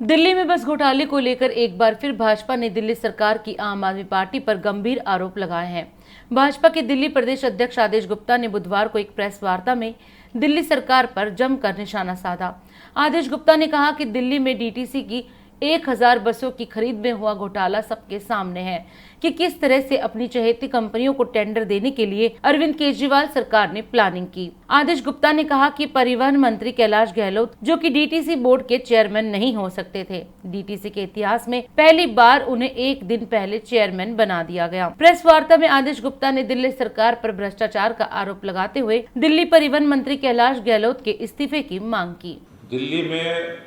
दिल्ली में बस घोटाले को लेकर एक बार फिर भाजपा ने दिल्ली सरकार की आम आदमी पार्टी पर गंभीर आरोप लगाए हैं। भाजपा के दिल्ली प्रदेश अध्यक्ष आदेश गुप्ता ने बुधवार को एक प्रेस वार्ता में दिल्ली सरकार पर जमकर निशाना साधा। आदेश गुप्ता ने कहा कि दिल्ली में डीटीसी की 1000 बसों की खरीद में हुआ घोटाला सबके सामने है कि किस तरह से अपनी चहेती कंपनियों को टेंडर देने के लिए अरविंद केजरीवाल सरकार ने प्लानिंग की। आदेश गुप्ता ने कहा कि परिवहन मंत्री कैलाश गहलोत, जो कि डीटीसी बोर्ड के चेयरमैन नहीं हो सकते थे, डीटीसी के इतिहास में पहली बार उन्हें एक दिन पहले चेयरमैन बना दिया गया। प्रेस वार्ता में आदेश गुप्ता ने दिल्ली सरकार पर भ्रष्टाचार का आरोप लगाते हुए दिल्ली परिवहन मंत्री कैलाश गहलोत के इस्तीफे की मांग की। दिल्ली में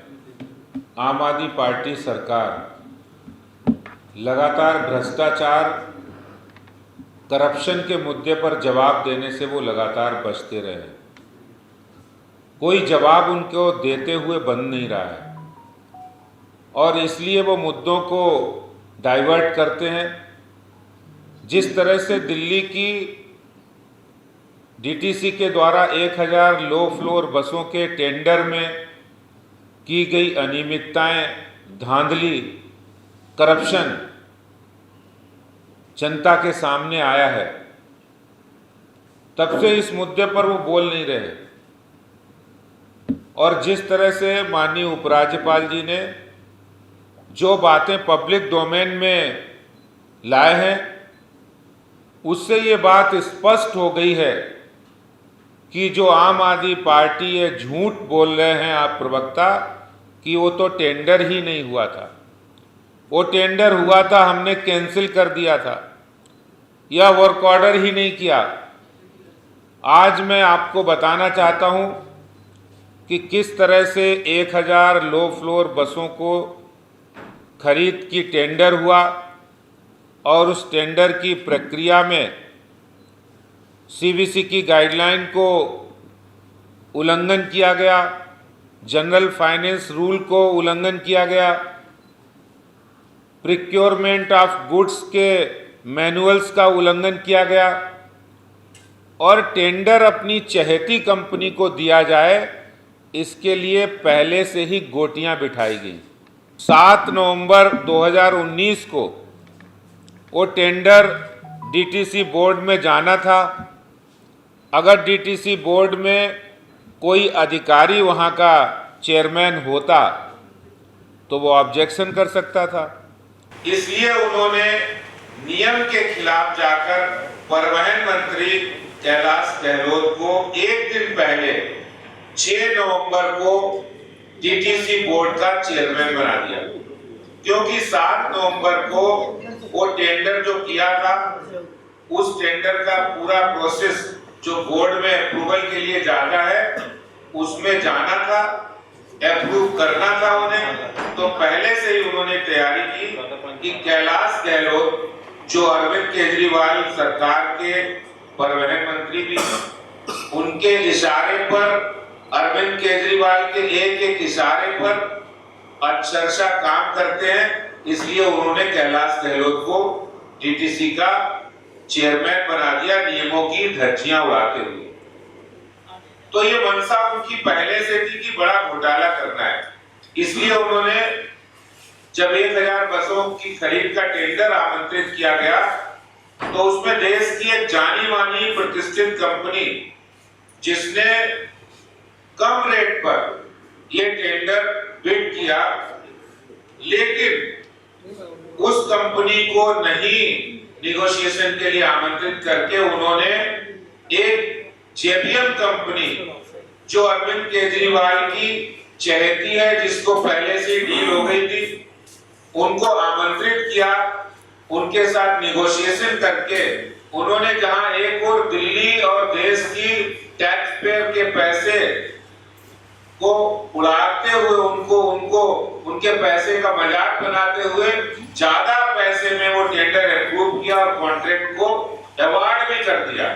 आम आदमी पार्टी सरकार लगातार भ्रष्टाचार, करप्शन के मुद्दे पर जवाब देने से वो लगातार बचते रहे। कोई जवाब उनको देते हुए बन नहीं रहा है और इसलिए वो मुद्दों को डाइवर्ट करते हैं। जिस तरह से दिल्ली की डीटीसी के द्वारा 1000 लो फ्लोर बसों के टेंडर में की गई अनियमितताएं, धांधली, करप्शन जनता के सामने आया है, तब से इस मुद्दे पर वो बोल नहीं रहे। और जिस तरह से माननीय उपराज्यपाल जी ने जो बातें पब्लिक डोमेन में लाए हैं, उससे ये बात स्पष्ट हो गई है कि जो आम आदमी पार्टी ये झूठ बोल रहे हैं आप प्रवक्ता कि वो तो टेंडर ही नहीं हुआ था, वो टेंडर हुआ था, हमने कैंसिल कर दिया था, या वर्क ऑर्डर ही नहीं किया। आज मैं आपको बताना चाहता हूं कि किस तरह से 1000 लो फ्लोर बसों को खरीद की टेंडर हुआ और उस टेंडर की प्रक्रिया में सीवीसी की गाइडलाइन को उल्लंघन किया गया, जनरल फाइनेंस रूल को उल्लंघन किया गया, प्रिक्योरमेंट ऑफ गुड्स के मैनुअल्स का उल्लंघन किया गया और टेंडर अपनी चहेती कंपनी को दिया जाए, इसके लिए पहले से ही गोटियां बिठाई गई। 7 नवंबर 2019 को वो टेंडर डीटीसी बोर्ड में जाना था। अगर डीटीसी बोर्ड में कोई अधिकारी वहां का चेयरमैन होता तो वो ऑब्जेक्शन कर सकता था। इसलिए उन्होंने नियम के खिलाफ जाकर परिवहन मंत्री कैलाश गहलोत को एक दिन पहले 6 नवंबर को डीटीसी बोर्ड का चेयरमैन बना दिया, क्योंकि 7 नवंबर को वो टेंडर जो किया था, उस टेंडर का पूरा प्रोसेस जो बोर्ड में अप्रूवल के लिए जाता है, उसमें जाना था, अप्रूव करना था उन्हें। तो पहले से ही उन्होंने तैयारी की कि कैलाश गहलोत, जो अरविंद केजरीवाल सरकार के परिवहन मंत्री भी, उनके इशारे पर, अरविंद केजरीवाल के एक इशारे पर अक्षरशः काम करते हैं। इसलिए उन्होंने कैलाश गहलोत को डीटीसी का चेयरमैन बना दिया, नियमों की धज्जियां उड़ाते हुए। तो ये मंशा उनकी पहले से थी कि बड़ा घोटाला करना है। इसलिए उन्होंने जब 1000 बसों की खरीद का टेंडर आमंत्रित किया गया, तो उसमें देश की एक जानी मानी प्रतिष्ठित कंपनी, जिसने कम रेट पर ये टेंडर बिड किया, लेकिन उस कंपनी को नहीं निगोशिएशन के लिए आमंत्रित करके उन्होंने एक जेबीएम कंपनी, जो अरविंद केजरीवाल की चहेती है, जिसको पहले से डील हो गई थी, उनको आमंत्रित किया। उनके साथ निगोशिएशन करके उन्होंने जहां एक और दिल्ली और देश की टैक्स पेयर के पैसे को उड़ाते हुए, उनको उनके पैसे का मजाक बनाते हुए ज्यादा पैसे में वो टेंडर अप्रूव किया और कॉन्ट्रैक्ट को अवार्ड भी कर दिया।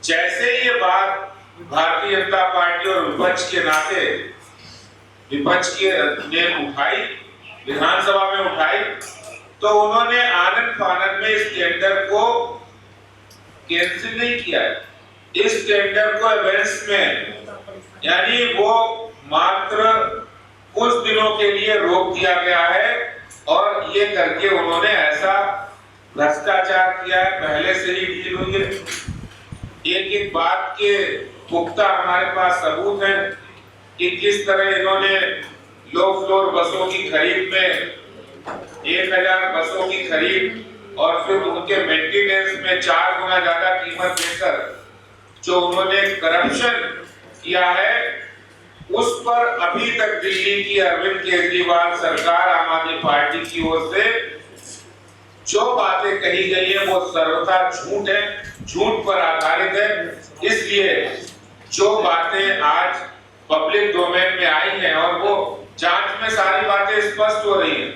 जैसे ये बात भारतीय जनता पार्टी और विपक्ष के नाते विपक्ष के ने उठाई, विधानसभा में उठाई, तो उन्होंने आनंद फानंद में इस टेंडर को कैंसिल नहीं किया। इस टेंडर को एडवांस में, यानी वो मात्र कुछ दिनों के लिए रोक दिया गया है और ये करके उन्होंने ऐसा भ्रष्टाचार किया है, पहले से ही डील हुई है। एक एक बात के पुख्ता हमारे पास सबूत है कि किस तरह इन्होंने लो फ्लोर बसों की खरीद में 1000 बसों की खरीद और फिर उनके मेंटेनेंस में 4 गुना ज्यादा कीमत देकर जो उन्होंने करप्शन किया है, उस पर अभी तक दिल्ली की अरविंद केजरीवाल सरकार, आम आदमी पार्टी की ओर से जो बातें कही गई है वो सर्वथा झूठ है, झूठ पर आधारित है। इसलिए जो बातें आज पब्लिक डोमेन में आई हैं और वो जांच में सारी बातें स्पष्ट हो रही हैं,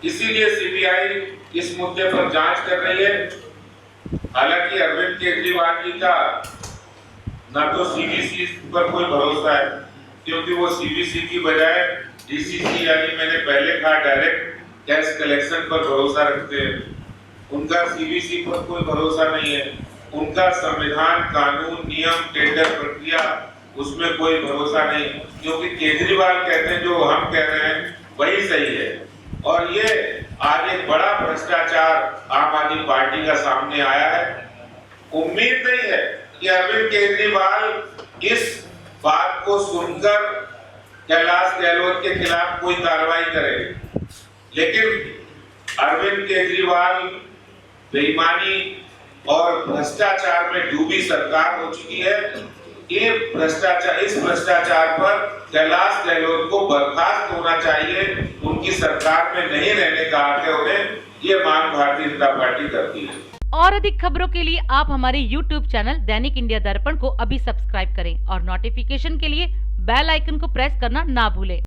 इसीलिए सीबीआई इस मुद्दे पर जांच कर रही है। हालांकि अरविंद केजरीवाल जी का ना तो सीबीसी पर कोई भरोसा है, क्योंकि वो सीबीसी की बजाय डीसीसी यानी मैंने पहले कहा डायरेक्ट टैक्स कलेक्शन पर भरोसा रखते हैं। उनका सीबीसी पर कोई भरोसा नहीं है। उनका संविधान, कानून, नियम, टेंडर प्रक्रिया, उसमें कोई भरोसा नहीं, क्योंकि केजरीवाल कहते हैं जो हम कह रहे हैं वही सही है। और ये आज एक बड़ा भ्रष्टाचार आम आदमी पार्टी का सामने आया है। उम्मीद नहीं है कि अरविंद केजरीवाल इस बात को सुनकर कैलाश गहलोत के खिलाफ कोई कार्रवाई करे, लेकिन अरविंद केजरीवाल बेईमानी और भ्रष्टाचार में डूबी सरकार हो चुकी है। इस भ्रष्टाचार पर कैलाश गहलोत को बर्खास्त होना चाहिए, उनकी सरकार में नहीं रहने का हक है उन्हें, ये मांग भारतीय जनता पार्टी करती है। और अधिक खबरों के लिए आप हमारे YouTube चैनल दैनिक इंडिया दर्पण को अभी सब्सक्राइब करें और नोटिफिकेशन के लिए बेल आइकन को प्रेस करना ना भूलें।